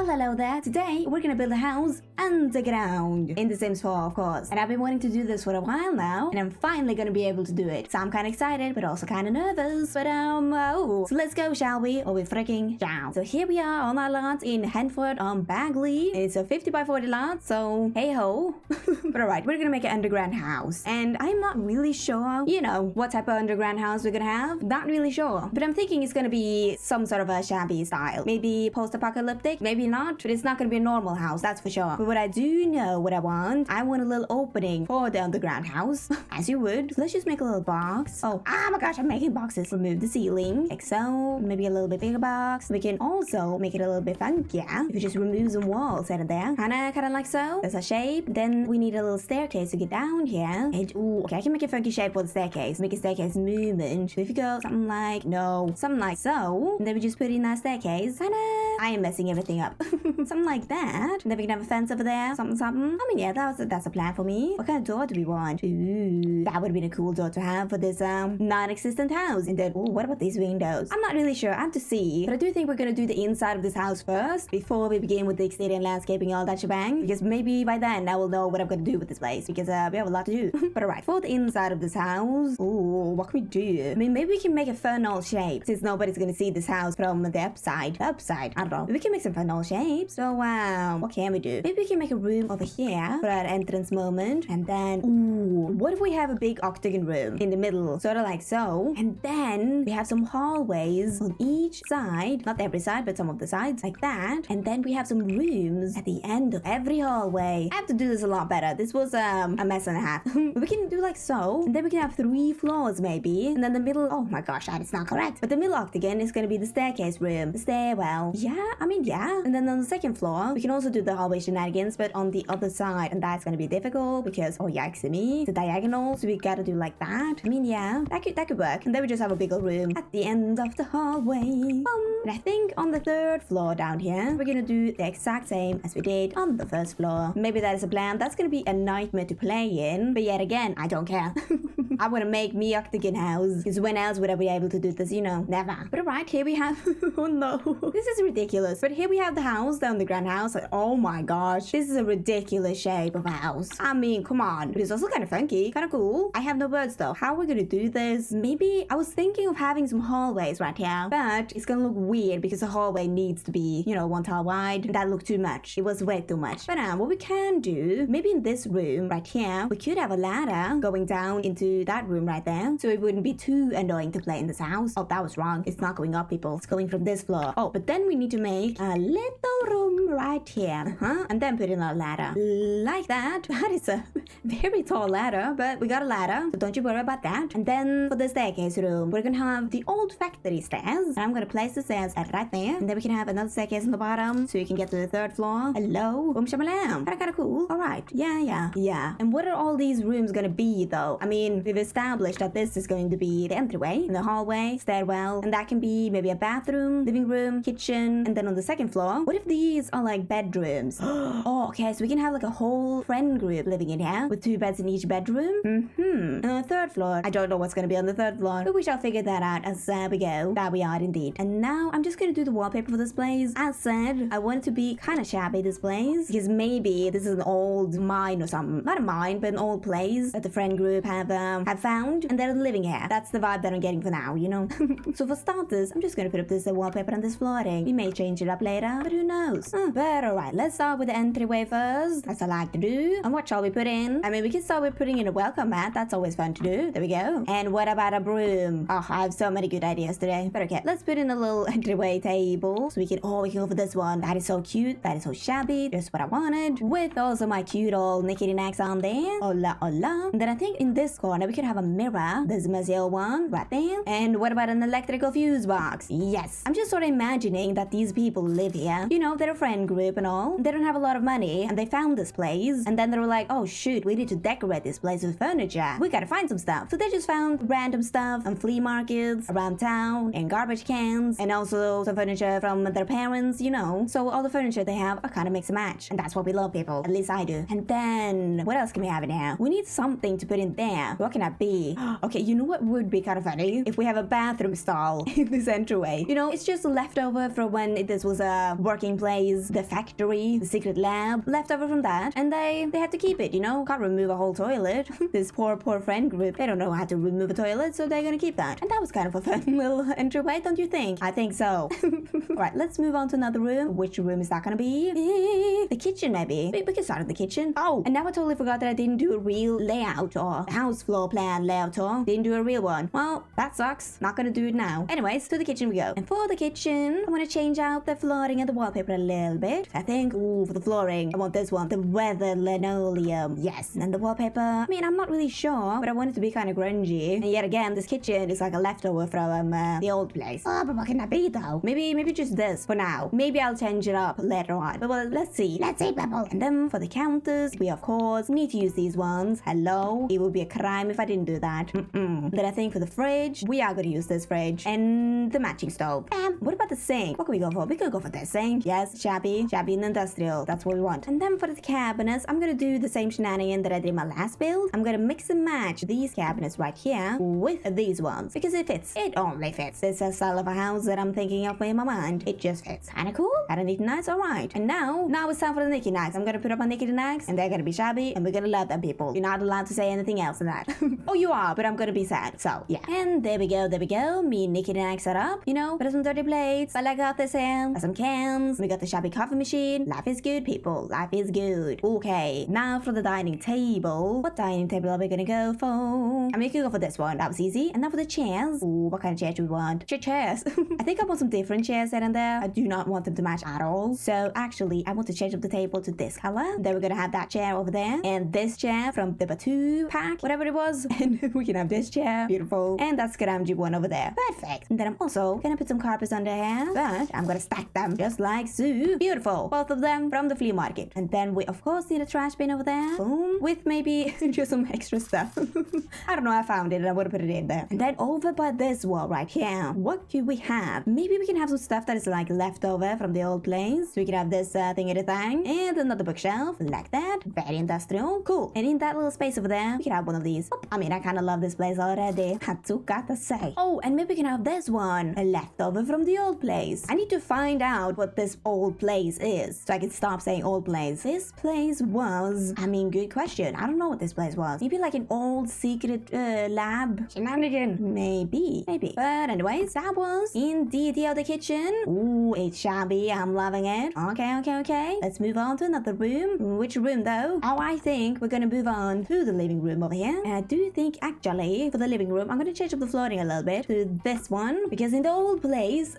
Well, hello there. Today, we're gonna build a house underground in The Sims 4, of course. And I've been wanting to do this for a while now, and I'm finally gonna be able to do it. So I'm kinda excited, but also kinda nervous. But, oh. So let's go, shall we? Or we freaking shall. So here we are on our lot in Henford on Bagley. It's a 50 by 40 lot, so hey-ho. But alright, we're gonna make an underground house. And I'm not really sure, you know, what type of underground house we're gonna have. Not really sure. But I'm thinking it's gonna be some sort of a shabby style. Maybe post-apocalyptic, maybe not. But it's not gonna be a normal house, that's for sure. But what I do know what I want a little opening for the underground house. As you would. So let's just make a little box. Oh my gosh, I'm making boxes. Remove the ceiling. Like so. Maybe a little bit bigger box. We can also make it a little bit funkier. If you just remove some walls out of there. Kinda like so. There's a shape. Then we need a little staircase to get down here. And okay, I can make a funky shape for the staircase. Make a staircase movement. So if you go something like something like so. And then we just put in that staircase. I am messing everything up. Something like that. And then we can have a fence over there. Something. I mean, yeah, that's a plan for me. What kind of door do we want? Ooh, that would have been a cool door to have for this non-existent house. And then, what about these windows? I'm not really sure. I have to see. But I do think we're gonna do the inside of this house first before we begin with the exterior and landscaping, all that shebang. Because maybe by then I will know what I'm gonna do with this place. Because we have a lot to do. But alright, for the inside of this house, what can we do? I mean, maybe we can make a funnel shape since nobody's gonna see this house from the upside. I don't know. We can make some funnel shapes. So what can we do? Maybe we can make a room over here for our entrance moment. And then, what if we have a big octagon room in the middle? Sort of like so. And then we have some hallways on each side. Not every side, but some of the sides like that. And then we have some rooms at the end of every hallway. I have to do this a lot better. This was a mess and a half. We can do like so. And then we can have 3 floors maybe. And then the middle, oh my gosh, that is not correct. But the middle octagon is going to be the staircase room. The stairwell. Yeah, I mean, yeah. And then on the second floor, we can also do the hallway shenanigans, but on the other side. And that's going to be difficult because, oh yikes me, the diagonal. So we got to do like that. I mean, yeah, that could work. And then we just have a bigger room at the end of the hallway. And I think on the 3rd floor down here, we're going to do the exact same as we did on the 1st floor. Maybe that is a plan. That's going to be a nightmare to play in. But yet again, I don't care. I want to make me octagon house. Because when else would I be able to do this? You know, never. But alright, here we have... oh no. This is ridiculous. But here we have the house, the underground house. Like, oh my gosh. This is a ridiculous shape of a house. I mean, come on. But it's also kind of funky. Kind of cool. I have no words though. How are we going to do this? Maybe I was thinking of having some hallways right here. But it's going to look weird because the hallway needs to be, you know, 1 tile wide. And that looked too much. It was way too much. But what we can do, maybe in this room right here, we could have a ladder going down into that room right there. So it wouldn't be too annoying to play in this house. Oh, that was wrong. It's not going up, people. It's going from this floor. Oh, but then we need to make a little room right here. And then put in a ladder. Like that. That is a very tall ladder, but we got a ladder. So don't you worry about that. And then for the staircase room, we're gonna have the old factory stairs. And I'm gonna place the stairs right there. And then we can have another staircase on the bottom so you can get to the 3rd floor. Hello. Boom shamalam. Kinda cool. Alright. Yeah. And what are all these rooms gonna be though? I mean, we've established that this is going to be the entryway, and the hallway, stairwell, and that can be maybe a bathroom, living room, kitchen, and then on the 2nd floor, what if these are like bedrooms? Oh, okay, so we can have like a whole friend group living in here with 2 beds in each bedroom. And on the 3rd floor, I don't know what's gonna be on the 3rd floor, but we shall figure that out as we go. That we are indeed. And now I'm just gonna do the wallpaper for this place. As said, I want it to be kind of shabby, this place, because maybe this is an old mine or something. Not a mine, but an old place that the friend group have found, and they're living here. That's the vibe that I'm getting for now, you know. So for starters, I'm just gonna put up this wallpaper on this flooring. We may change it up later, but who knows? But alright, let's start with the entryway first, as I like to do. And what shall we put in? I mean, we can start with putting in a welcome mat. That's always fun to do. There we go. And what about a broom? Oh, I have so many good ideas today. But okay, let's put in a little entryway table. So we can go for this one. That is so cute. That is so shabby. Just what I wanted. With also my cute old knickety knacks on there. Hola. And then I think in this corner, we could have a mirror. This Maziel one right there. And what about an electrical fuse box? Yes. I'm just sort of imagining that these people live here. You know, they're a friend group and all. They don't have a lot of money and they found this place. And then they were like, oh shoot, dude, we need to decorate this place with furniture. We gotta find some stuff. So they just found random stuff on flea markets around town and garbage cans and also some furniture from their parents, you know. So all the furniture they have are kind of mix and match. And that's what we love, people. At least I do. And then what else can we have in here? We need something to put in there. What can that be? Okay, you know what would be kind of funny? If we have a bathroom stall in this entryway. You know, it's just a leftover from when this was a working place, the factory, the secret lab, leftover from that. And they had to keep it, you know. Can't remove a whole toilet. This poor friend group, they don't know how to remove a toilet, so they're gonna keep that. And that was kind of a fun little entryway, don't you think? I think so. Alright, let's move on to another room. Which room is that gonna be? The kitchen, maybe. We can start at the kitchen. Oh, and now I totally forgot that I didn't do a real layout or house floor plan layout tour. Didn't do a real one. Well, that sucks. Not gonna do it now. Anyways, to the kitchen we go. And for the kitchen, I want to change out the flooring and the wallpaper a little bit. I think, ooh, for the flooring, I want this one. The weather linoleum. Yes. And the wallpaper, I mean, I'm not really sure, but I want it to be kind of grungy. And yet again, this kitchen is like a leftover from the old place. Oh, but what can that be though? Maybe just this for now. Maybe I'll change it up later on. But well, let's see. Let's see, people. And then for the counters, we of course need to use these ones. Hello. It would be a crime if I didn't do that. Then I think for the fridge, we are going to use this fridge and the matching stove. What about the sink? What can we go for? We could go for this sink. Yes, shabby and industrial. That's what we want. And then for the cabinets, I'm going to do the same shenanigan that I did in my last build. I'm going to mix and match these cabinets right here with these ones because it fits. It only fits. It's a style of a house that I'm thinking of in my mind. It just fits. Kinda cool. Kinda neat and nice. Alright. And now it's time for the Nicky Knacks. I'm going to put up my Nicky Knacks and they're going to be shabby and we're going to love them, people. You're not allowed to say anything else than that. Oh, you are, but I'm going to be sad. So, yeah. And there we go. Me and Nicky Knacks are up. You know, put some dirty plates. I got this in. Some cans. We got the shabby coffee machine. Life is good, people. Life is good. Okay, now for the dining table. What dining table are we gonna go for? I mean, you could go for this one. That was easy. And now for the chairs. Ooh, what kind of chairs do we want? Chairs. I think I want some different chairs there and there. I do not want them to match at all. So actually, I want to change up the table to this color. Then we're gonna have that chair over there. And this chair from the Batu pack, whatever it was. And we can have this chair. Beautiful. And that's Skaramji one over there. Perfect. And then I'm also gonna put some carpets under here. But I'm gonna stack them just like so. Beautiful. Both of them from the flea market. And then we of course need a trash bin over there. Boom. With maybe just some extra stuff. I don't know, I found it and I would have put it in there. And then over by this wall right here, what do we have? Maybe we can have some stuff that is like left over from the old place. So we can have this thing and a thing. And another bookshelf like that. Very industrial. Cool. And in that little space over there, we can have one of these. I mean, I kind of love this place already. Had to gotta say. Oh, and maybe we can have this one. A leftover from the old place. I need to find out what this old place is. So I can stop saying old place. This place was, I mean, good question. I don't know what this place was. Maybe like an old secret lab. Shenanigan. Maybe. But anyways, that was indeed the other kitchen. Ooh, it's shabby. I'm loving it. Okay. Let's move on to another room. Which room though? Oh, I think we're gonna move on to the living room over here. And I do think actually for the living room, I'm gonna change up the flooring a little bit to this one because in the old place,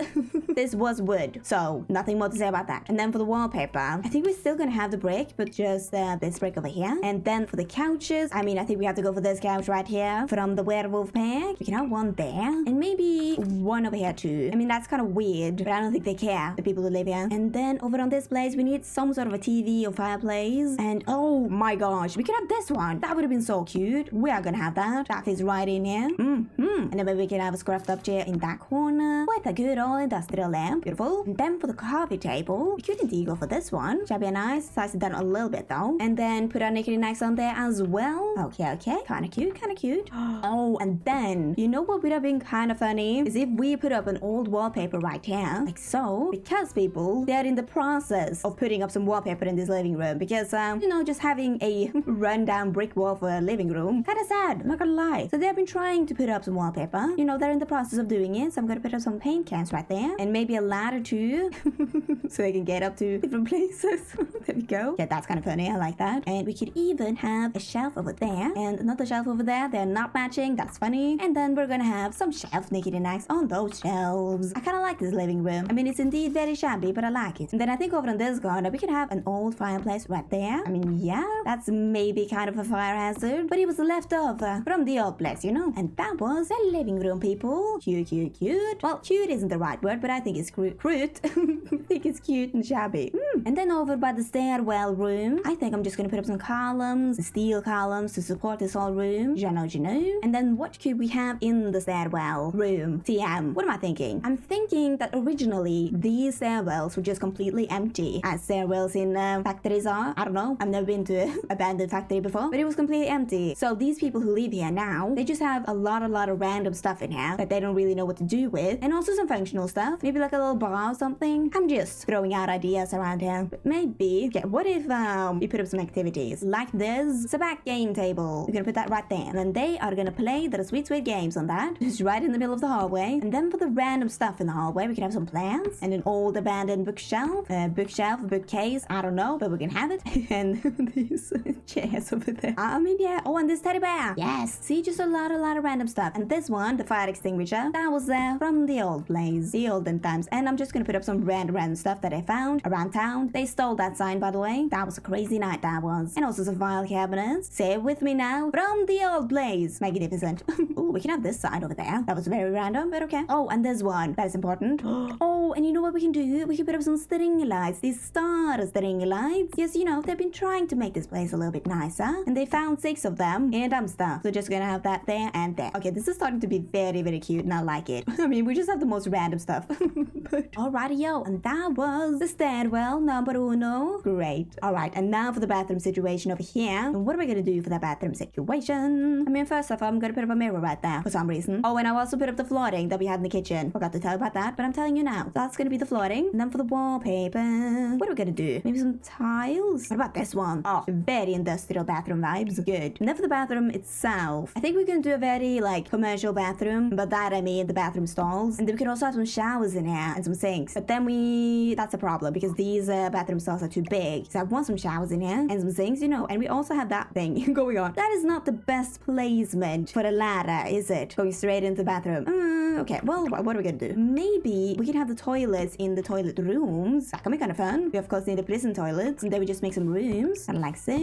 this was wood. So nothing more to say about that. And then for the wallpaper, I think we're still gonna have the brick, but just this brick over here. And then for the couches, I mean, I think we have to go for this couch right here from the werewolf pack. We can have one there and maybe one over here too. I mean, that's kind of weird, but I don't think they care, the people who live here. And then over on this place, we need some sort of a TV or fireplace. And oh my gosh, we could have this one. That would have been so cute. We are gonna have that. That is right in here. And then maybe we can have a scruffed up chair in that corner with a good old industrial lamp. Beautiful. And then for the coffee table, we could indeed go for this one. Shabby and nice. Size it down a little bit though. And then put our Nicky Knacks on there as well. Okay. Kinda cute. Oh, and then, you know what would have been kind of funny? Is if we put up an old wallpaper right here. Like so. Because people, they're in the process of putting up some wallpaper in this living room. Because, you know, just having a rundown brick wall for a living room. Kinda sad, not gonna lie. So they've been trying to put up some wallpaper. You know, they're in the process of doing it. So I'm gonna put up some paint cans right there. And maybe a ladder too. So they can get up to different places. There we go. Yeah, that's kind of funny. I like that. And we could even have a shelf over there. And another shelf over there. They're not matching. That's funny. And then we're gonna have some shelf Nicky Knacks on those shelves. I kind of like this living room. I mean, it's indeed very shabby, but I like it. And then I think over in this corner, we could have an old fireplace right there. I mean, yeah, that's maybe kind of a fire hazard, but it was left over from the old place, you know? And that was a living room, people. Cute. Well, cute isn't the right word, but I think it's cute. I think it's cute and shabby. And then over by the stairwell room, I think I'm just gonna put up some columns, the steel columns to support this whole room. You know. And then what could we have in the stairwell room? TM. What am I thinking? I'm thinking that originally these stairwells were just completely empty, as stairwells in factories are. I don't know. I've never been to an abandoned factory before, but it was completely empty. So these people who live here now, they just have a lot of random stuff in here that they don't really know what to do with, and also some functional stuff. Maybe like a little bar or something. I'm just throwing out ideas around here. But maybe, okay, what if we put up some activities like this? It's a back game table. We're gonna put that right there, and then they are gonna play their sweet games on that. Just right in the middle of the hallway. And then for the random stuff in the hallway, we can have some plants and an old abandoned bookshelf, bookcase, I don't know, but we can have it. And these chairs over there. I mean, yeah. Oh, and this teddy bear. Yes. See, just a lot of random stuff. And this one, the fire extinguisher, that was there from the old place, the olden times. And I'm just gonna put up some random stuff that I found around town. They stole that sign, by the way. That was a crazy night, that was. And also some file cabinets. Say it with me now. From the old place. Magnificent. Oh, we can have this side over there. That was very random, but okay. Oh, and this one. That is important. Oh, and you know what we can do? We can put up some string lights. These star string lights. Yes, you know, they've been trying to make this place a little bit nicer. And they found 6 of them in a dumpster. So just gonna have that there and there. Okay, this is starting to be very cute, and I like it. I mean, we just have the most random stuff. But alrighty, yo. And that was the stairwell number 1. Great. Alright, and now for the bathroom situation over here. And what are we gonna do for that bathroom situation? I mean, first off, I'm gonna put up a mirror right there for some reason. Oh, and I also put up the flooring that we had in the kitchen. Forgot to tell you about that, but I'm telling you now. So that's gonna be the flooring. And then for the wallpaper, what are we gonna do? Maybe some tiles? What about this one? Oh, very industrial bathroom vibes. Good. And then for the bathroom itself, I think we're gonna do a very, like, commercial bathroom. But that I mean the bathroom stalls. And then we can also have some showers in here and some sinks. But then that's a problem because these bathroom stalls are too big. So I want some showers in here and some sinks, you know. And we also have that thing going on. That is not the best placement for a ladder, is it? Going straight into the bathroom. Okay, well, what are we gonna do? Maybe we can have the toilets in the toilet rooms. That can be kind of fun. We of course need the prison toilets. And then we just make some rooms. Kind of like so.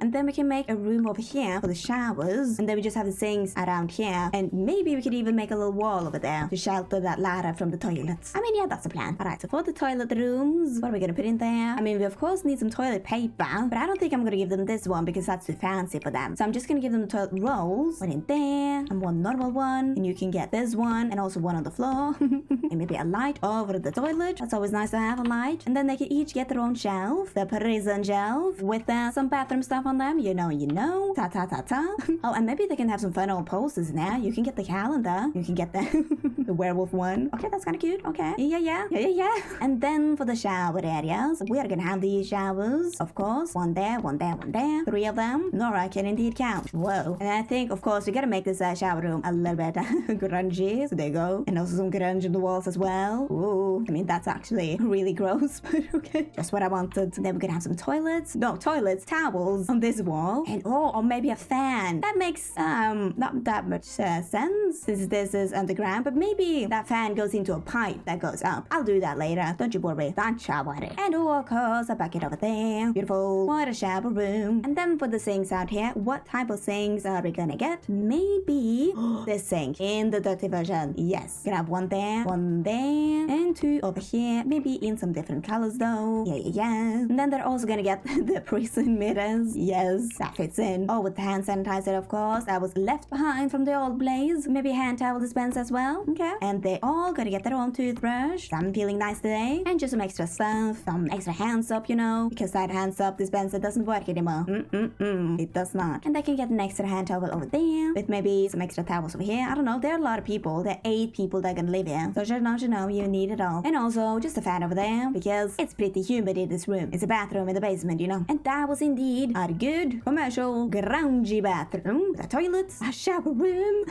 And then we can make a room over here for the showers. And then we just have the sinks around here. And maybe we could even make a little wall over there to shelter that ladder from the toilets. I mean, yeah, that's the plan. Alright, so for the toilet rooms, what are we gonna put in there? I mean, we of course need some toilet paper. But I don't think I'm gonna give them this one because that's too fancy for them. So I'm just gonna give them the toilet rolls. One in there. And one normal one. And you can get this one. And also one on the floor. And maybe a light over the toilet. That's always nice to have a light. And then they can each get their own shelf. The prison shelf. With some bathroom stuff on them. You know. Ta. Oh, and maybe they can have some fun old posters in there. You can get the calendar. You can get the werewolf one. Okay, that's kind of cute. Okay. Yeah. And then for the shower areas, we are gonna have these showers. Of course. One there. 3 of them. Nora can indeed count. Whoa. And I think, of course, we gotta make this shower room a little bit grungy. So there you go. And also some grunge on the walls as well. Ooh. I mean, that's actually really gross, but okay. Just what I wanted. Then we're gonna have some toilets. No, toilets. Towels on this wall. And or maybe a fan. That makes not that much sense since this is underground. But maybe that fan goes into a pipe that goes up. I'll do that later. Don't you worry. Don't you worry. And of course, a bucket over there. Beautiful. What a shower room. And then for the sinks out here, what type of sinks are we gonna get? Maybe this sink in the dirty version. Yes. Gonna have one there, and 2 over here. Maybe in some different colors though. Yeah. And then they're also gonna get the prison mirrors. Yes, that fits in. Oh, with the hand sanitizer, of course. That was left behind from the old place. Maybe a hand towel dispense as well. Okay. And they all gonna get their own toothbrush. I'm feeling nice today. And just some extra stuff. Some extra hand soap, you know. Because that hand soap dispenser doesn't work anymore. It does not. And they can get an extra hand towel over there. With maybe some extra towels over here. I don't know. There are a lot of people. There are 8 people that are gonna live here. So just don't you know, you need it all. And also just a fan over there. Because it's pretty humid in this room. It's a bathroom in the basement, you know. And that was indeed a good commercial grungy bathroom. The toilets, a shower room.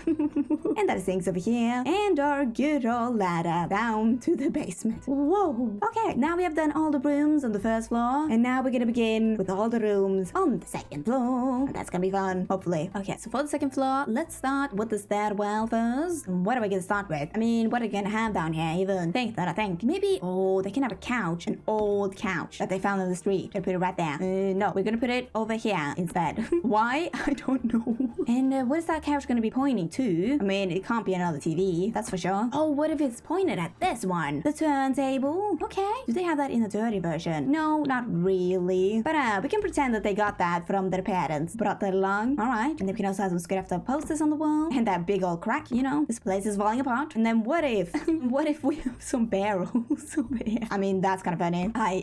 And there are sinks over here. And our good old ladder down to the basement. Whoa. Okay, now we have done all the rooms on the first floor. And now we're gonna begin with all the rooms on the second floor. And that's gonna be fun, hopefully. Okay, so for the second floor, let's start with the stairwell first. What are we gonna start with? I mean, what are we gonna have down here? even think that I think. Maybe, oh, they can have a couch, an old couch that they found on the street. They put it right there. No, we're gonna put it over here instead. Why? I don't know. And what is that couch gonna be pointing to? I mean, it can't be another TV, that's for sure. Oh, what if it's pointed at this one? The turntable? Okay. Do they have that in the dirty version? No, not really. But we can pretend that they got that from their parents. Brought that along. Alright. And then we can also have some scruffed up posters on the wall. And that big old crack, you know. This place is falling apart. And then what if? What if we have some barrels over here? I mean, that's kind of funny. I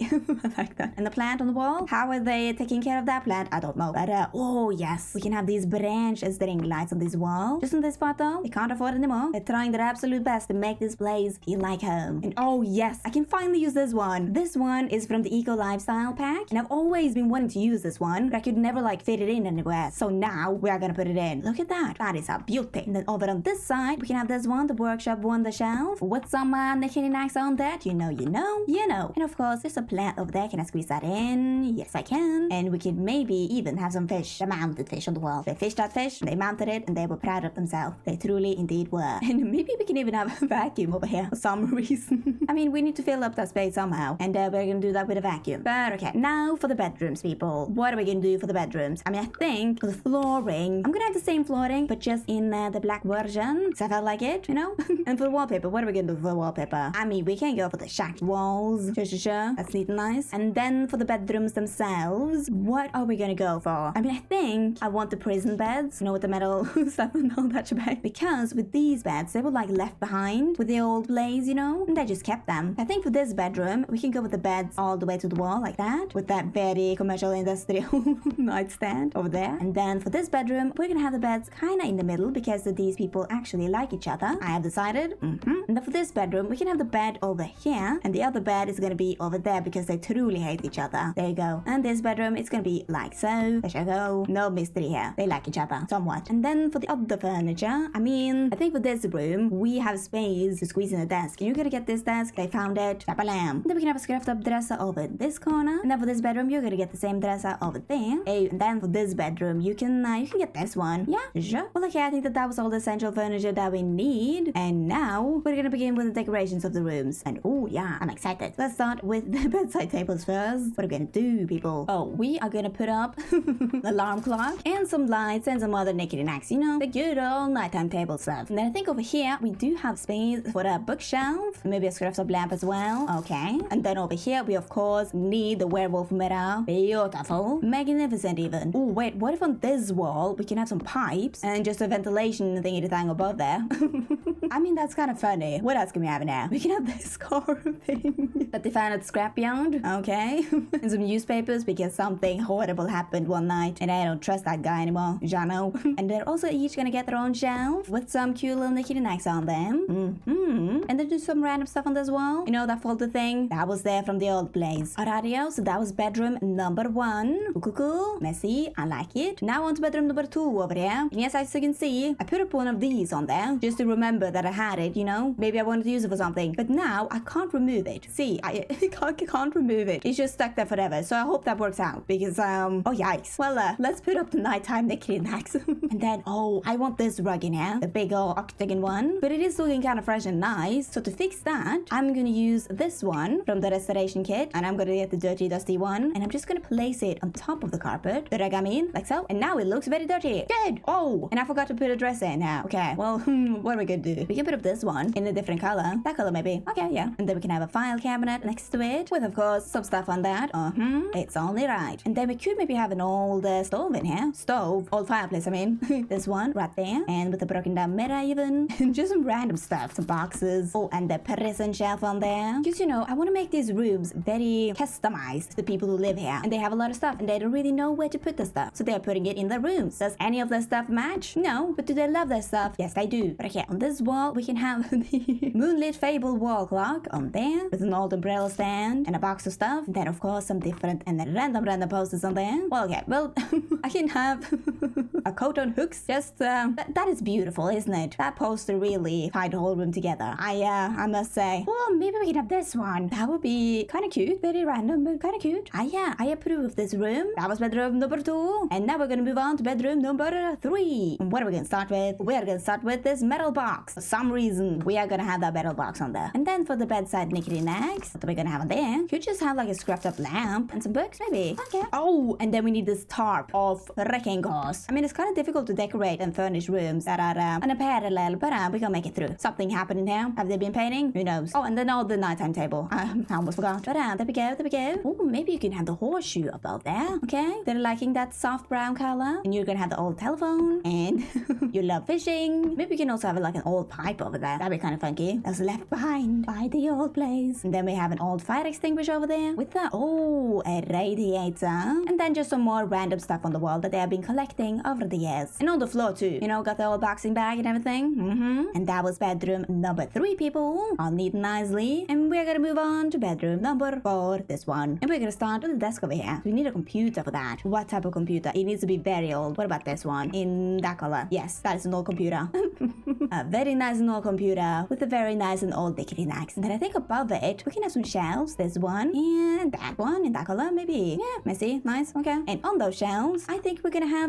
like that. And the plant on the wall? How are they taking care of that plant? I don't know. But oh yes. We can have these branch aesthetic lights on this wall. Just on this part though. They can't afford it anymore. They're trying their absolute best to make this place feel like home. And oh yes. I can finally use this one. This one is from the Eco Lifestyle pack. And I've always been wanting to use this one. But I could never like fit it in anywhere. So now we are gonna put it in. Look at that. That is a beauty. And then over on this side, we can have this one, the Workshop Wonder Shelf. With some knicky knacks on that. You know. And of course, there's a plant over there. Can I squeeze that in? Yes, I can. And we could maybe even have some fish. The mounted fish on the wall. They fished that fish, they mounted it, and they were proud of themselves. They truly indeed were. And maybe we can even have a vacuum over here for some reason. I mean, we need to fill up that space somehow. And we're gonna do that with a vacuum. But okay, now for the bedrooms, people. What are we gonna do for the bedrooms? I mean, I think for the flooring, I'm gonna have the same flooring, but just in the black version. Because I felt like it, you know? And for the wallpaper, what are we gonna do for the wallpaper? I mean, we can go for the shacked walls. Sure. That's neat and nice. And then for the bedrooms themselves, what are we gonna go for? I mean, I think I want the prison beds, you know, with the metal stuff and all that shebang. Because with these beds, they were like left behind with the old place, you know? And I just kept them. I think for this bedroom, we can go with the beds all the way to the wall like that. With that very commercial industrial nightstand over there. And then for this bedroom, we're gonna have the beds kind of in the middle because these people actually like each other. I have decided. And then for this bedroom, we can have the bed over here. And the other bed is gonna be over there because they truly hate each other. There you go. And this bedroom, it's gonna be like so. There you go. No mystery here. They like each other somewhat. And then for the other furniture, I mean, I think for this room, we have space to squeeze in a desk. You're gonna get this desk. They found it. Shabalam. Then we can have a scruffed up dresser over this corner. And then for this bedroom, you're gonna get the same dresser over there. And then for this bedroom, you can get this one. Yeah, sure. Well, okay, I think that was all the essential furniture that we need. And now we're gonna begin with the decorations of the rooms. And oh yeah, I'm excited. Let's start with the bedside tables first. What are we gonna do, people? Oh, we are gonna put up the alarm clock and some lights and some other knickety knacks, you know, the good old nighttime table stuff. And then I think over here we do have space for a bookshelf, maybe a scruffed up lamp as well. Okay. And then over here we of course need the werewolf mirror. Beautiful, magnificent even. Oh wait, what if on this wall we can have some pipes and just a ventilation thingy thing above there? I mean, that's kind of funny. What else can we have in there? We can have this car thing that they found at the scrapyard. Okay. And some newspapers because something horrible happened one night and I don't trust that guy anymore. Jano. And they're also each gonna get their own shelf with some cute little knickety knacks on them. And then do some random stuff on this wall. You know, that folder thing that was there from the old place. Alrighty, so that was bedroom number 1. Cool. Messy. I like it. Now on to bedroom number 2 over here. And yes, as you can see, I put up one of these on there just to remember that I had it, you know. Maybe I wanted to use it for something. But now I can't remove it. See, I can't remove it. It's just stuck there forever. So I hope that works out because, oh yikes. Well, let's put up the nighttime knickety knacks. And then, oh, I want this rug in here. The big old octagon one. But it is looking kind of fresh and nice. So to fix that, I'm gonna use this one from the restoration kit. And I'm gonna get the dirty, dusty one. And I'm just gonna place it on top of the carpet that I got in, like so. And now it looks very dirty. Good. Oh, and I forgot to put a dress in now. Okay, well, what are we gonna do? We can put up this one in a different color. That color maybe. Okay, yeah. And then we can have a file cabinet next to it with, of course, some stuff on that. It's only right. And then we could maybe have an old stove in here. Old fireplace, I mean. This one right there. And with a broken down mirror even. And just some random stuff. Some boxes. Oh, and the prison shelf on there. Because, you know, I want to make these rooms very customized to the people who live here. And they have a lot of stuff and they don't really know where to put the stuff. So they're putting it in their rooms. Does any of their stuff match? No. But do they love their stuff? Yes, they do. But okay, on this wall, we can have the Moonlit Fable wall clock on there with an old umbrella stand and a box of stuff. And then, of course, some different and random posters on there. Well, okay, well, I can have a coat on hooks. Just, that is beautiful, isn't it? That poster really tied the whole room together. I must say. Oh, maybe we can have this one. That would be kind of cute. Very random, but kind of cute. Yeah, I approve of this room. That was bedroom number 2. And now we're gonna move on to bedroom number 3. And what are we gonna start with? We're gonna start with this metal box. some reason, we are gonna have that metal box on there. And then for the bedside knickknacks, what are we gonna have on there? Could just have like a scrapped up lamp and some books, maybe. Okay. Oh, and then we need this tarp of wrecking course. I mean, it's kind of difficult to decorate and furnish rooms that are on a parallel, but we can make it through. Something happening here. Have they been painting? Who knows? Oh, and then all the nighttime table. I almost forgot. But there we go, there we go. Oh, maybe you can have the horseshoe above there. Okay. They're liking that soft brown color. And you're gonna have the old telephone. And you love fishing. Maybe we can also have like an old pipe over there. That'd be kind of funky. That's left behind by the old place. And then we have an old fire extinguisher over there with the, a radiator. And then just some more random stuff on the wall that they have been collecting over the years. And on the floor too. You know, got the old boxing bag and everything. And that was bedroom number 3, people. All neat and nicely. And we're gonna move on to bedroom number 4, this one. And we're gonna start with the desk over here. We need a computer for that. What type of computer? It needs to be very old. What about this one? In that color. Yes, that is an old computer. A very nice and old computer with a very nice and old knickknacks. And then I think above it, we can have some shelves. This one and that one in that color, maybe. Yeah, messy, nice, okay. And on those shelves, I think we're gonna have,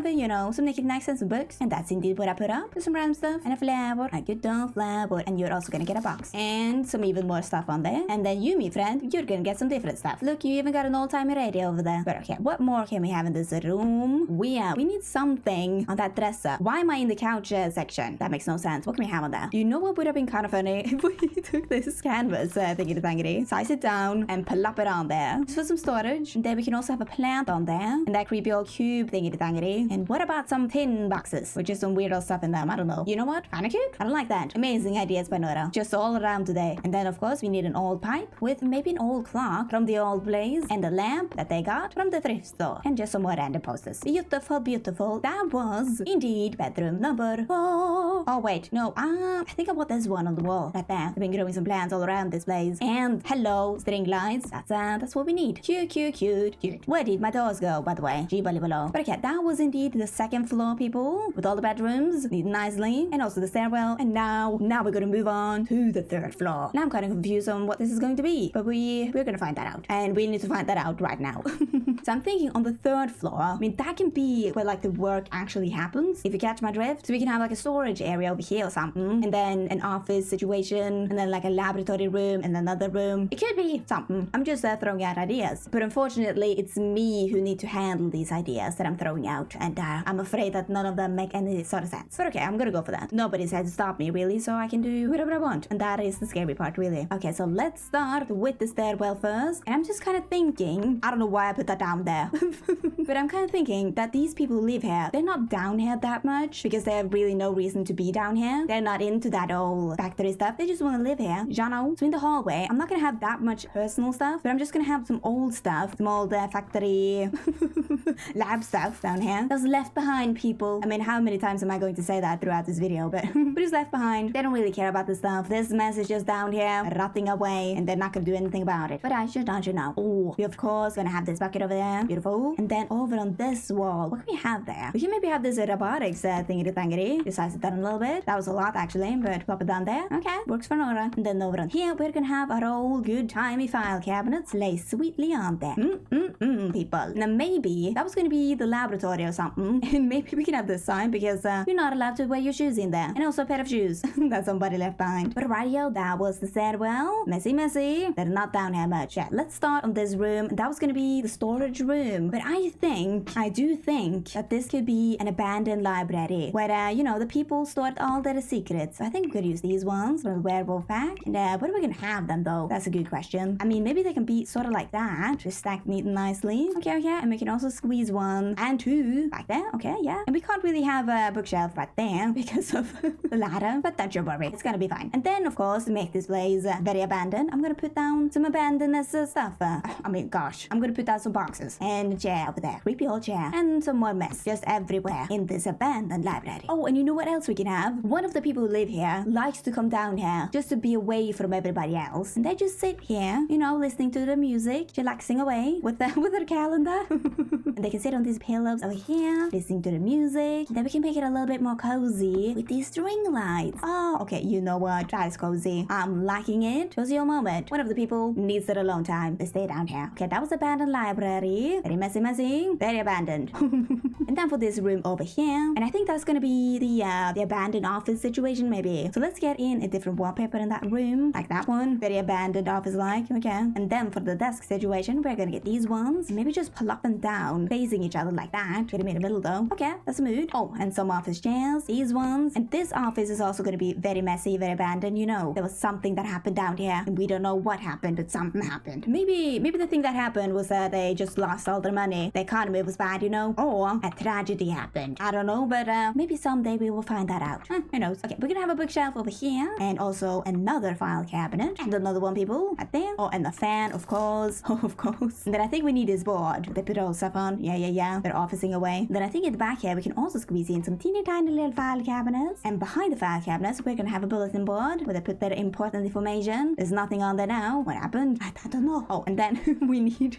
some knickknacks and some books. And that's indeed what I put up. With some random stuff and a flower, a good old flower. And you're also gonna get a box. And some even more stuff on there. And then you, me friend, you're gonna get some different stuff. Look, you even got an old-timey radio over there. But okay, what more can we have in this room? We need something on that dresser. Why am I in the couch section? That makes no sense. What can we have on there? Do you know what would have been kind of funny if we took this canvas thingy, size it down and plop it on there just for some storage? And then we can also have a plant on there and that creepy old cube thingy. And what about some tin boxes with just some weird old stuff in them? I don't know. You know what? Kinda cute. I don't like that. Amazing ideas by Nora. Just all around today. And then of course we need an old pipe with maybe an old clock from the old place and a lamp that they got from the thrift store and just some more random posters. Beautiful, beautiful. That was indeed bedroom number 4. Oh wait, no. I think I want this one on the wall right there. I've been growing some plants all around this place. And hello, string lights. That's what we need. Cute. Where did my doors go, by the way? Below. But okay, that was indeed the second floor, people, with all the bedrooms neat nicely, and also the stairwell. And now we're gonna move on to the 3rd floor. Now I'm kind of confused on what this is going to be, but we're gonna find that out, and we need to find that out right now. So I'm thinking on the 3rd floor, I mean, that can be where like the work actually happens, if you catch my drift. So we can have like a storage area over here or something, and then an office situation, and then like a laboratory room and another room. It could be something. I'm just throwing out ideas, but unfortunately it's me who need to handle these ideas that I'm throwing out, and I'm afraid that none of them make any sort of sense. But okay, I'm gonna go for that. Nobody's had to stop me really, so I can do whatever I want, and that is the scary part, really. Okay, so let's start with the stairwell first, and I'm just kind of thinking, I don't know why I put that down there, but I'm kind of thinking that these people who live here, they're not down here that much because they have really no reason to be down here. They're not into that old factory stuff. They just want to live here, you know? So in the hallway, I'm not gonna have that much personal stuff, but I'm just gonna have some old stuff, some old factory lab stuff down here. Those left behind people. I mean, how many times am I going to say that throughout this video? But who's left behind? They don't really care about this stuff. This mess is just down here, rotting away, and they're not gonna do anything about it. But I should know. Oh, we of course gonna have this bucket over there. Beautiful. And then over on this wall, what can we have there? We can maybe have this robotics thingy. Just size it down a little bit. That was a lot actually, but plop it down there. Okay, works for Nora. And then over on here, we're gonna have our old good-timey file cabinets lay sweetly on there. People. Now maybe that was gonna be the laboratory or something, and maybe we can have this sign because you're not allowed to wear your shoes in there, and also a pair of shoes that somebody left behind. But radio, that was the stairwell. Messy. They're not down here much. Yeah, let's start on this room. That was gonna be the storage room, but I do think that this could be an abandoned library where the people stored all their secrets. I think we could use these ones for the werewolf pack. And where are we gonna have them though? That's a good question. I mean, maybe they can be sort of like that, just stacked neat and nicely. Okay, and we can also squeeze 1 and 2 back there. Okay, yeah. And we can't really have a bookshelf right there because of the ladder, but don't you worry, it's gonna be fine. And then of course, to make this place very abandoned, I'm gonna put down some abandoned stuff. I'm gonna put down some boxes and a chair over there, creepy old chair, and some more mess just everywhere in this abandoned library. Oh, and you know what else we can have? One of the people who live here likes to come down here just to be away from everybody else, and they just sit here, listening to the music, relaxing away with their cat calendar. And they can sit on these pillows over here, listening to the music. Then we can make it a little bit more cozy with these string lights. Oh, okay, you know what? That is cozy. I'm liking it. Cozy moment. One of the people needs their alone time. They stay down here. Okay, that was abandoned library. Very messy. Very abandoned. And then for this room over here. And I think that's gonna be the abandoned office situation maybe. So let's get in a different wallpaper in that room. Like that one. Very abandoned office like. Okay. And then for the desk situation, we're gonna get these ones. Maybe just plop them down, facing each other like that. Get them in the middle though. Okay, that's a mood. Oh, and some office chairs. These ones. And this office is also gonna be very messy, very abandoned. You know, there was something that happened down here. And we don't know what happened, but something happened. Maybe the thing that happened was that they just lost all their money. The economy was bad, you know? Or a tragedy happened. I don't know, but maybe someday we will find that out. Who knows? Okay, we're gonna have a bookshelf over here. And also another file cabinet. And another one, people. Right there. Oh, and the fan, of course. Oh, of course. And then I think we need this board. They put all stuff on. Yeah. They're officing away. Then I think at the back here, we can also squeeze in some teeny tiny little file cabinets. And behind the file cabinets, we're gonna have a bulletin board where they put their important information. There's nothing on there now. What happened? I don't know. Oh, and then we need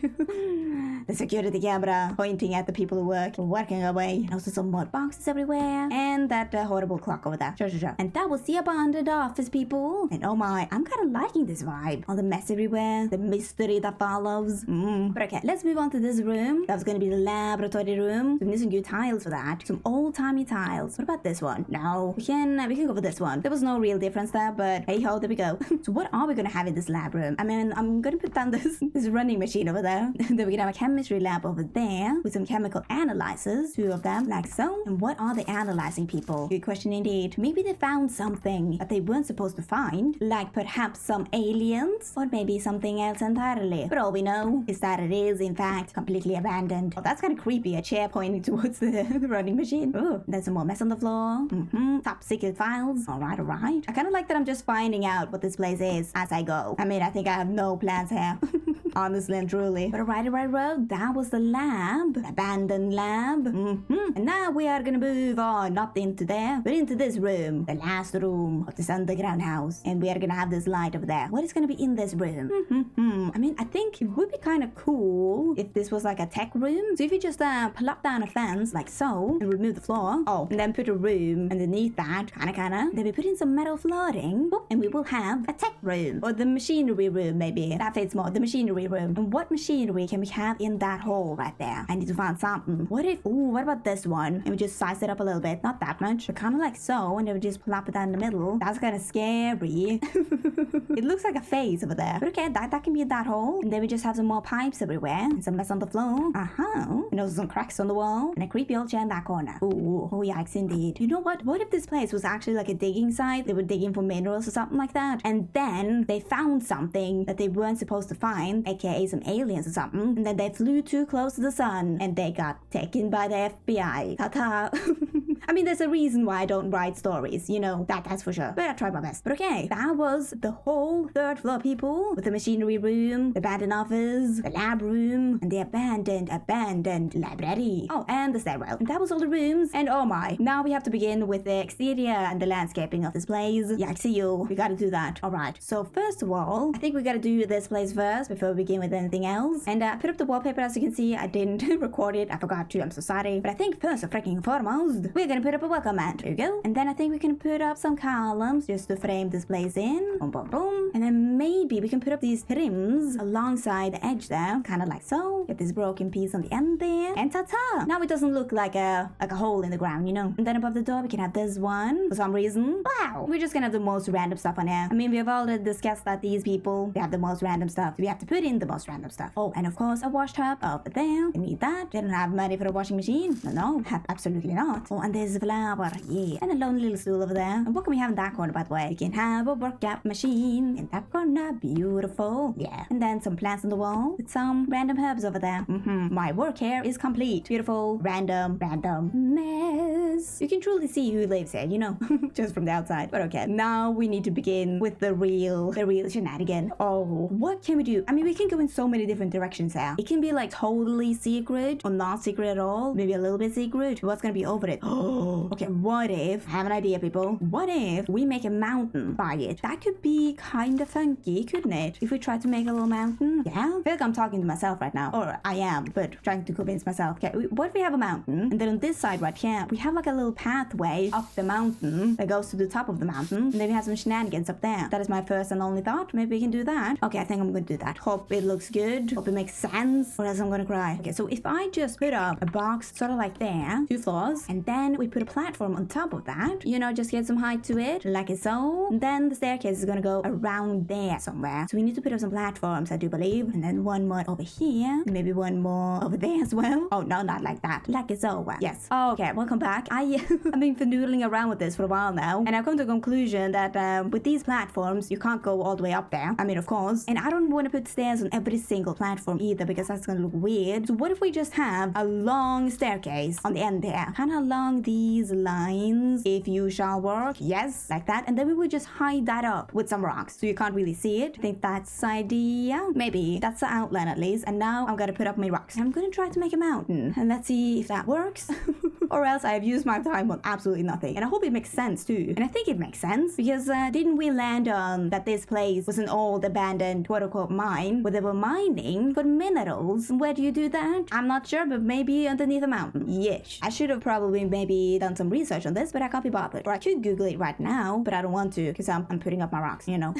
the security camera pointing at the people who working away. And also some more boxes everywhere. And that horrible clock over there. Sure. And that was the abandoned office, people. And oh my, I'm kind of liking this vibe. All the mess everywhere. The mystery that follows. But okay, let's move on to this room. That's gonna be the laboratory room. So we need some new tiles for that. Some old-timey tiles. What about this one? No. We can go for this one. There was no real difference there, but hey ho, there we go. So what are we gonna have in this lab room? I mean, I'm gonna put down this running machine over there. Then we're gonna have a chemistry lab over there with some chemical analyzers, 2 of them, like so. And what are they analyzing, people? Good question indeed. Maybe they found something that they weren't supposed to find, like perhaps some aliens, or maybe something else entirely. But all we know is that it is, in fact, completely abandoned. Oh, that's kind of creepy, a chair pointing towards the running machine. Oh, there's some more mess on the floor. Top secret files. All right. I kind of like that I'm just finding out what this place is as I go. I mean, I think I have no plans here. Honestly and truly. But right, that was the lab. Abandoned lab. And now we are gonna move on, not into there, but into this room. The last room of this underground house. And we are gonna have this light over there. What is gonna be in this room? I mean, I think it would be kind of cool if this was like a tech room. So if you just plop down a fence like so and remove the floor. Oh, and then put a room underneath that. Kinda. Then we put in some metal flooring. And we will have a tech room. Or the machinery room, maybe. That fits more. The machinery room. And what machinery can we have in that hole right there? I need to find something. What about this one? And we just size it up a little bit. Not that much. But kind of like so. And then we just plop it down in the middle. That's kind of scary. It looks like a face over there. But okay, that can be in that hole. And then we just have some more pipes everywhere. And some mess on the floor. And also some cracks on the wall. And a creepy old chair in that corner. Oh, yikes indeed. You know what? What if this place was actually like a digging site? They were digging for minerals or something like that. And then they found something that they weren't supposed to find, aka some aliens or something. And then they flew too close to the sun and they got taken by the FBI. Ta-ta. I mean, there's a reason why I don't write stories, you know, that's for sure. But I tried my best. But okay, that was the whole 3rd floor, people, with the machinery room, the abandoned office, the lab room, and the abandoned library. Oh, and the stairwell. And that was all the rooms. And oh my, now we have to begin with the exterior and the landscaping of this place. Yikes you, we gotta do that. Alright, so first of all, I think we gotta do this place first before we begin with anything else. And put up the wallpaper. As you can see, I didn't record it. I forgot to, I'm so sorry. But I think first and freaking foremost, we're gonna put up a welcome mat. There you go. And then I think we can put up some columns just to frame this place in. Boom. And then maybe we can put up these trims alongside the edge there, kind of like so. Get this broken piece on the end there. And ta-ta! Now it doesn't look like a hole in the ground, you know. And then above the door, we can have this one for some reason. Wow! We're just gonna have the most random stuff on here. I mean, we have already discussed that these people, they have the most random stuff. We have to put in the most random stuff. Oh, and of course, a wash tub over there. We need that. They don't have money for a washing machine. No, absolutely not. Oh, and there's a flower. Yeah. And a lonely little stool over there. And what can we have in that corner, by the way? We can have a workout machine in that corner. Beautiful. Yeah. And then some plants on the wall with some random herbs over there. My work here is complete. Beautiful, random mess. this, you can truly see who lives here, you know, just from the outside. But okay, now we need to begin with the real shenanigan. Oh, what can we do? I mean, we can go in so many different directions here. It can be like totally secret or not secret at all. Maybe a little bit secret. What's gonna be over it? Oh, okay. What if, I have an idea, people. What if we make a mountain by it? That could be kind of funky, couldn't it? If we try to make a little mountain. Yeah, I feel like I'm talking to myself right now. Or I am, but trying to convince myself. Okay, what if we have a mountain? And then on this side right here, we have like a little pathway up the mountain that goes to the top of the mountain. And then we have some shenanigans up there. That is my first and only thought. Maybe we can do that. Okay, I think I'm gonna do that. Hope it looks good. Hope it makes sense. Or else I'm gonna cry. Okay, so if I just put up a box sort of like there, 2 floors, and then we put a platform on top of that, you know, just get some height to it, like so. And then the staircase is gonna go around there somewhere. So we need to put up some platforms, I do believe. And then one more over here. And maybe one more over there as well. Oh, no, not like that. Like so. Yes. Okay, welcome back. I've been noodling around with this for a while now. And I've come to a conclusion that with these platforms, you can't go all the way up there. I mean, of course. And I don't want to put stairs on every single platform either because that's gonna look weird. So what if we just have a long staircase on the end there? Kind of along these lines, if you shall work. Yes, like that. And then we would just hide that up with some rocks so you can't really see it. I think that's the idea. Maybe. That's the outline at least. And now I'm gonna put up my rocks. I'm gonna try to make a mountain. And let's see if that works. Or else I have used my time on absolutely nothing. And I hope it makes sense too. And I think it makes sense because didn't we land on that this place was an old abandoned quote-unquote mine where they were mining for minerals? Where do you do that? I'm not sure, but maybe underneath a mountain. Yes. I should have probably maybe done some research on this, but I can't be bothered. Or I could Google it right now, but I don't want to because I'm putting up my rocks, you know.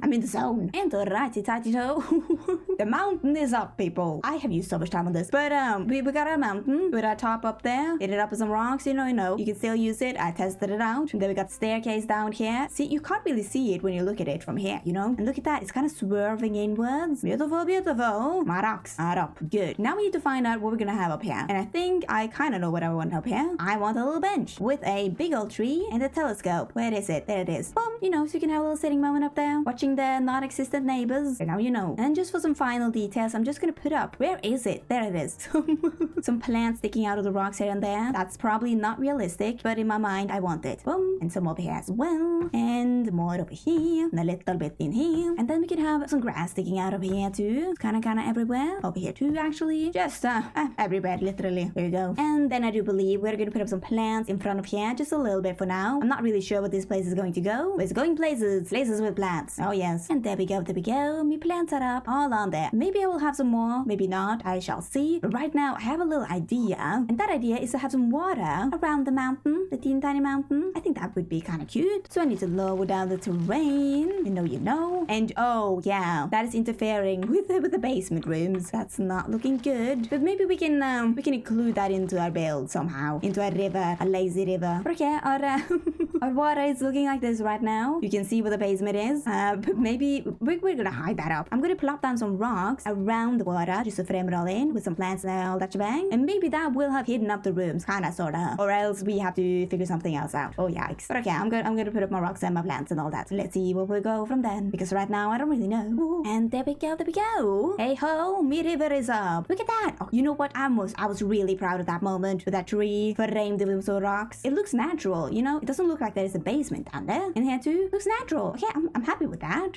I'm in the zone. And the righty-tighty-toe. The mountain is up, people. I have used so much time on this. But we got our mountain. Put our top up there. Hit it up with some rocks, you know. You can still use it. I tested it out. And then we got the staircase down here. See, you can't really see it when you look at it from here, you know. And look at that. It's kind of swerving inwards. Beautiful, beautiful. My rocks are up. Good. Now we need to find out what we're gonna have up here. And I think I kind of know what I want up here. I want a little bench with a big old tree and a telescope. Where is it? There it is. Boom. You know, so you can have a little sitting moment up there, watching the non-existent neighbors. And now you know. And just for some final details, I'm just gonna put up. Where is it? There it is. Some plants sticking out of the rocks here and there. That's probably not realistic, but in my mind, I want it. Boom. And some over here as well. And more over here. And a little bit in here. And then we can have some grass sticking out of here too. Kind of everywhere. Over here too, actually. Just everywhere, literally. There you go. And then I do believe we're gonna put up some plants in front of here, just a little bit for now. I'm not really sure what this place is going to go. But it's going places. Places with plants. Oh yes. And there we go. There we go. My plants are up all on there. Maybe I will have some more. Maybe not. I shall see. But right now, I have a little idea. And that idea is to have some water around the mountain. The teeny tiny mountain. I think that would be kind of cute. So I need to lower down the terrain. You know. And oh yeah, that is interfering with the basement rooms. That's not looking good. But maybe we can include that into our build somehow. Into a river, a lazy river. But okay, our water is looking like this right now. You can see where the basement is. But maybe we're gonna hide that up. I'm gonna plop down some rocks around the water just to frame it all in with some plants and all that shebang. And maybe that will have hidden up the rooms, kinda sorta. Or else we have to figure something else out. Oh yikes. But okay, I'm gonna put up my rocks and my plants and all that. So let's see where we go from then. Because right now I don't really know. Ooh. And there we go, there we go. Hey ho, me river is up. Look at that. Oh, you know what? I was really proud of that moment with that tree framed with some rocks. It looks natural, you know? It doesn't look like there is a basement down there. In here too. Looks natural. Okay, I'm happy with that.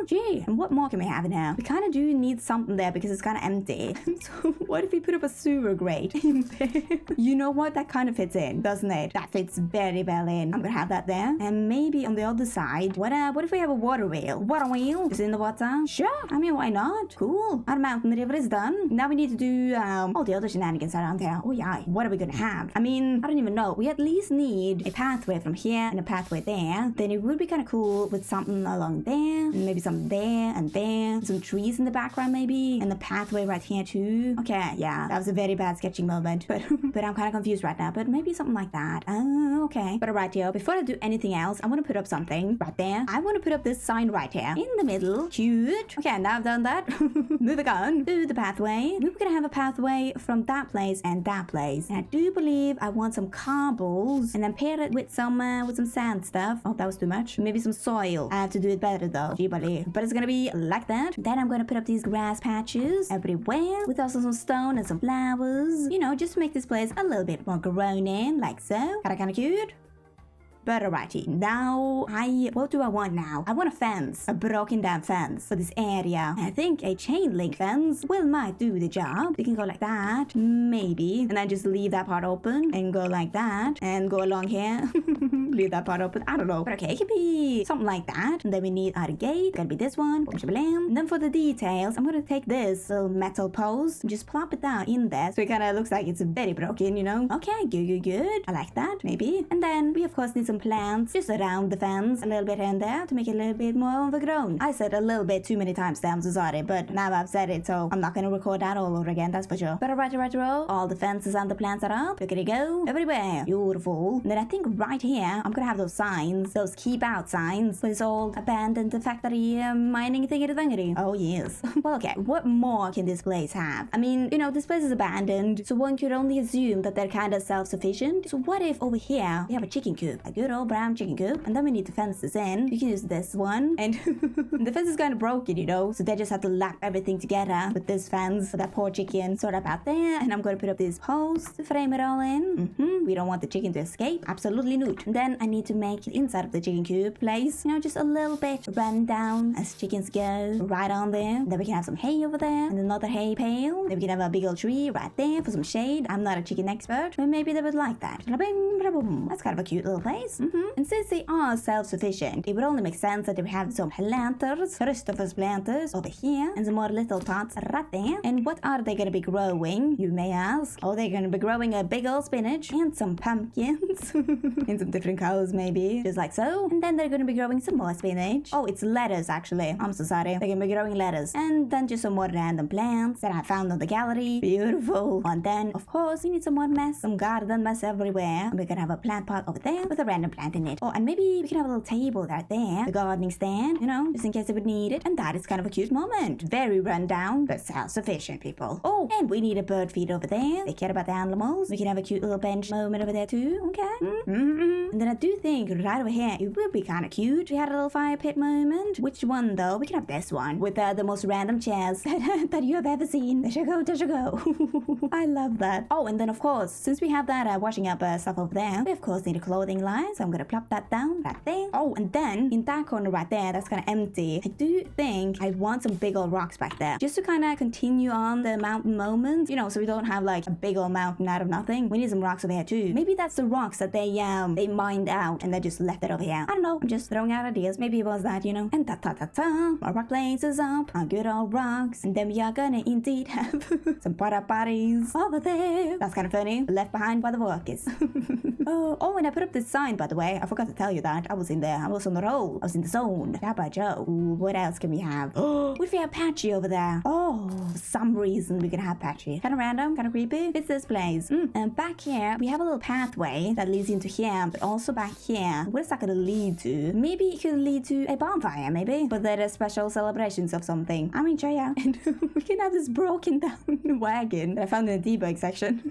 Gee. And what more can we have in here? We kind of do need something there because it's kind of empty. So what if we put up a sewer grate in there? You know what? That kind of fits in, doesn't it? That fits very well in. I'm gonna have that there. And maybe on the other side, what if we have a water wheel? Water wheel is in the water? Sure. I mean, why not? Cool. Our mountain river is done. Now we need to do all the other shenanigans around here. Oh yeah. What are we gonna have? I mean, I don't even know. We at least need a pathway from here and a pathway there. Then it would be kind of cool with something along there, and maybe some there and there. Some trees in the background maybe, and the pathway right here too. Okay, yeah, that was a very bad sketching moment, but I'm kind of confused right now. But maybe something like that. Oh, okay. But right here, before I do anything else, I want to put up something right there. I want to put up this sign right here in the middle. Cute. Okay, now I've done that. Moving on to the pathway. We're gonna have a pathway from that place and that place. And I do believe I want some cobbles and then pair it with some with some sand stuff. Oh, that was too much. Maybe some soil. I have to do it better though. But it's gonna be like that. Then I'm gonna put up these grass patches everywhere with also some stone and some flowers. You know, just to make this place a little bit more grown in, like so. Kinda cute. But alrighty, now what do I want now? I want a fence, a broken down fence for this area. I think a chain link fence might do the job. You can go like that, maybe, and then just leave that part open and go like that and go along here. Leave that part open. I don't know, but okay, it can be something like that. And then we need our gate. Gotta be this one. And then for the details, I'm gonna take this little metal post and just plop it down in there, so it kind of looks like it's very broken, you know. Okay, good. I like that, maybe. And then we of course need some plants just around the fence, a little bit in there to make it a little bit more overgrown. I said a little bit too many times there, I'm so sorry, but now I've said it, so I'm not gonna record that all over again, that's for sure. But alright, all the fences and the plants are up. Look at it go everywhere. Beautiful. And then I think right here I'm gonna have those signs, those keep out signs for this old abandoned factory mining thingy. Oh yes. Well, okay, what more can this place have? I mean, you know, this place is abandoned, so one could only assume that they're kind of self-sufficient. So what if over here we have a chicken coop, a good old brown chicken coop, and then we need to fence this in. You can use this one, and the fence is kind of broken, you know, so they just have to lap everything together with this fence for that poor chicken sort of out there. And I'm going to put up this post to frame it all in. We don't want the chicken to escape, absolutely not. And then I need to make the inside of the chicken coop place, you know, just a little bit run down as chickens go, right on there. Then we can have some hay over there and another hay pail. Then we can have a big old tree right there for some shade. I'm not a chicken expert, but maybe they would like that. That's kind of a cute little place. And since they are self-sufficient, it would only make sense that we have some planters, Christopher's planters over here, and some more little pots right there. And what are they going to be growing, you may ask? Oh, they're going to be growing a big old spinach and some pumpkins in some different colors maybe, just like so. And then they're going to be growing some more spinach. Oh, it's lettuce actually. I'm so sorry. They're going to be growing lettuce. And then just some more random plants that I found on the gallery. Beautiful. And then, of course, we need some more mess, some garden mess everywhere. And we're going to have a plant pot over there with a random plant in it. Oh, and maybe we can have a little table right there, the gardening stand, you know, just in case they would need it. And that is kind of a cute moment. Very run down, but self-sufficient, people. Oh, and we need a bird feed over there. They care about the animals. We can have a cute little bench moment over there too. Okay. And then I do think right over here, it would be kind of cute. We had a little fire pit moment. Which one though? We can have this one with the most random chairs that you have ever seen. There you go. I love that. Oh, and then of course, since we have that washing up stuff over there, we of course need a clothing line. So I'm gonna plop that down right there. Oh, and then in that corner right there, that's kind of empty. I do think I want some big old rocks back there, just to kind of continue on the mountain moment, you know, so we don't have like a big old mountain out of nothing. We need some rocks over here too. Maybe that's the rocks that they mined out and they just left it over here. I don't know. I'm just throwing out ideas. Maybe it was that, you know. And our rock place is up, our good old rocks, and then we are gonna indeed have some parties over there. That's kind of funny. Left behind by the workers. Oh, and I put up this sign, by the way. I forgot to tell you that. I was in there. I was on the roll. I was in the zone. Yeah, by Joe. Ooh, what else can we have? What if we have Patchy over there? Oh, for some reason we can have Patchy. Kind of random, kind of creepy. It's this place. And back here, we have a little pathway that leads into here, but also back here. What is that going to lead to? Maybe it could lead to a bonfire, maybe. But there are special celebrations of something. I mean, yeah. And we can have this broken down wagon that I found in the debug section.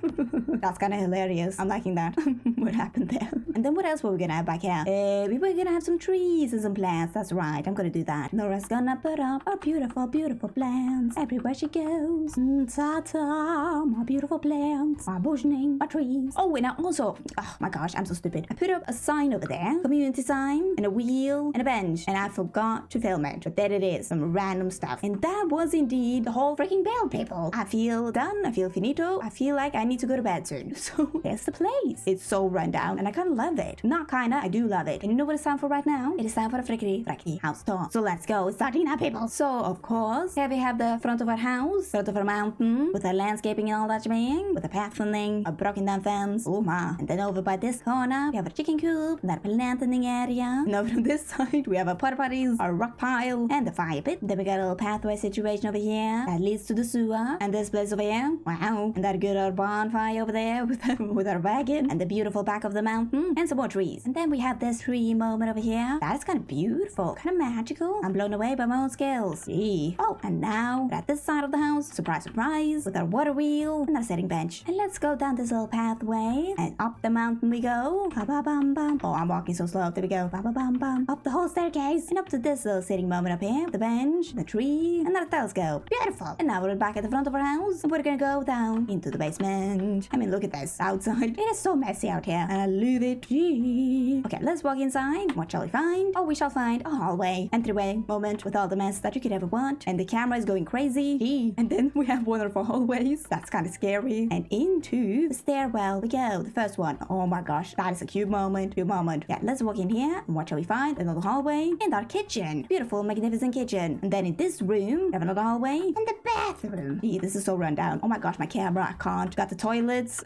That's kind of hilarious. I'm liking that. What happened there? And then what else were we gonna have back here? We were gonna have some trees and some plants. That's right. I'm gonna do that. Nora's gonna put up our beautiful, beautiful plants everywhere she goes. Ta-ta, my beautiful plants, my bushing, my trees. Oh, and I also, oh my gosh, I'm so stupid. I put up a sign over there, community sign, and a wheel, and a bench, and I forgot to film it. But there it is, some random stuff. And that was indeed the whole freaking build, people. I feel done. I feel finito. I feel like I need to go to bed soon. So here's the place. It's so run down, and I kind of love it. Not kinda, I do love it. And you know what it's time for right now? It is time for a frickety house tour. So let's go. It's starting now, people. So of course, here we have the front of our house, front of our mountain, with our landscaping and all that shebang, with a pathing, a broken down fence. Oh my. And then over by this corner, we have a chicken coop, and that planting area. And over on this side, we have a potties, a rock pile, and the fire pit. Then we got a little pathway situation over here that leads to the sewer. And this place over here, wow. And that good old bonfire over there with our wagon, and the beautiful beautiful back of the mountain and some more trees. And then we have this tree moment over here. That is kind of beautiful, kind of magical. I'm blown away by my own skills. Gee. Oh, and now we're at this side of the house. Surprise, surprise, with our water wheel and our setting bench. And let's go down this little pathway and up the mountain we go. Ba ba bum bum. Oh, I'm walking so slow. There we go. Ba ba bum bum. Up the whole staircase and up to this little sitting moment up here. The bench, the tree, and our telescope. Beautiful. And now we're back at the front of our house. And we're gonna go down into the basement. I mean, look at this outside. It is so messy out here, and I love it. Gee. Okay, let's walk inside. What shall we find? Oh, we shall find a hallway, entryway moment with all the mess that you could ever want. And the camera is going crazy. Gee. And then we have one of our hallways. That's kind of scary. And into the stairwell we go. The first one. Oh my gosh, that is a cute moment. Cute moment. Yeah, let's walk in here. And what shall we find? Another hallway and our kitchen. Beautiful, magnificent kitchen. And then in this room, we have another hallway and the bathroom. Gee, this is so run down. Oh my gosh, my camera, I can't. Got the toilets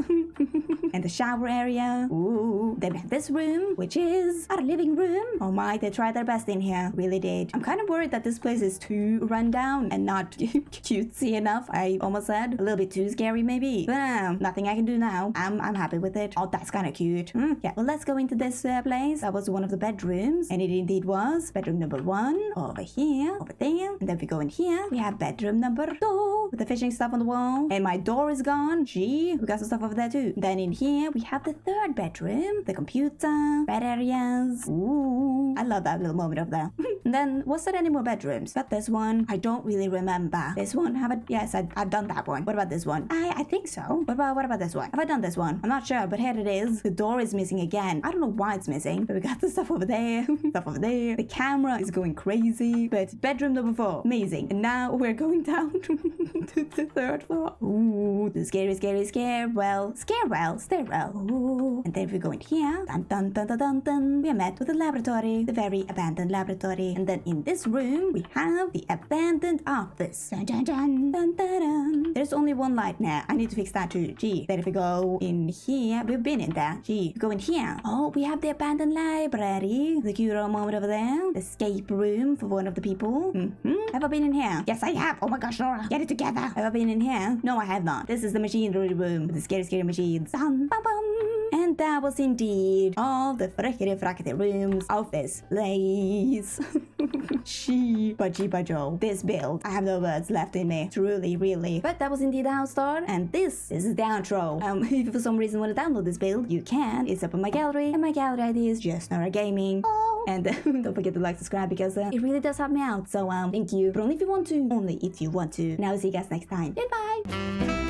and the shower area. Ooh. Then we have this room, which is our living room. Oh my, they tried their best in here. Really did. I'm kind of worried that this place is too run down and not cutesy enough. I almost said a little bit too scary maybe. But nothing I can do now. I'm happy with it. Oh, that's kind of cute. Yeah, well, let's go into this place. That was one of the bedrooms, and it indeed was bedroom number 1 over here, over there. And then we go in here. We have bedroom number 2 with the fishing stuff on the wall, and my door is gone. Gee, we got some stuff over there too. Then in here we have the third bedroom, the computer, bed areas. Ooh, I love that little moment over there. And then was there any more bedrooms? Got this one. I don't really remember. This one, yes, I've done that one. What about this one? I think so. What about this one? Have I done this one? I'm not sure, but here it is. The door is missing again. I don't know why it's missing, but we got the stuff over there, stuff over there. The camera is going crazy, but bedroom number 4, amazing. And now we're going down to the 3rd floor. Ooh, the scary stairwell. Ooh. And then we go in here. Dun dun dun dun dun dun. We are met with the laboratory, the very abandoned laboratory. And then in this room we have the abandoned office. Dun dun dun dun dun dun. There's only one light now. I need to fix that too. Gee. Then if we go in here, we've been in there. Gee. We go in here. Oh, we have the abandoned library. The cute little moment over there. The escape room for one of the people. Have I been in here? Yes, I have. Oh my gosh, Nora, get it together. Have I been in here? No, I have not. This is the machinery room with the scary machines. Bum, bum, bum. And that was indeed all the frackety rooms of this place. Joe. This build, I have no words left in me. Truly, really. But that was indeed the house tour, and this is the outro. If you for some reason want to download this build, you can. It's up on my gallery, and my gallery ID is JustNoraGaming. Oh. And don't forget to like, subscribe, because it really does help me out. So thank you. But only if you want to. Only if you want to. And I will see you guys next time. Goodbye.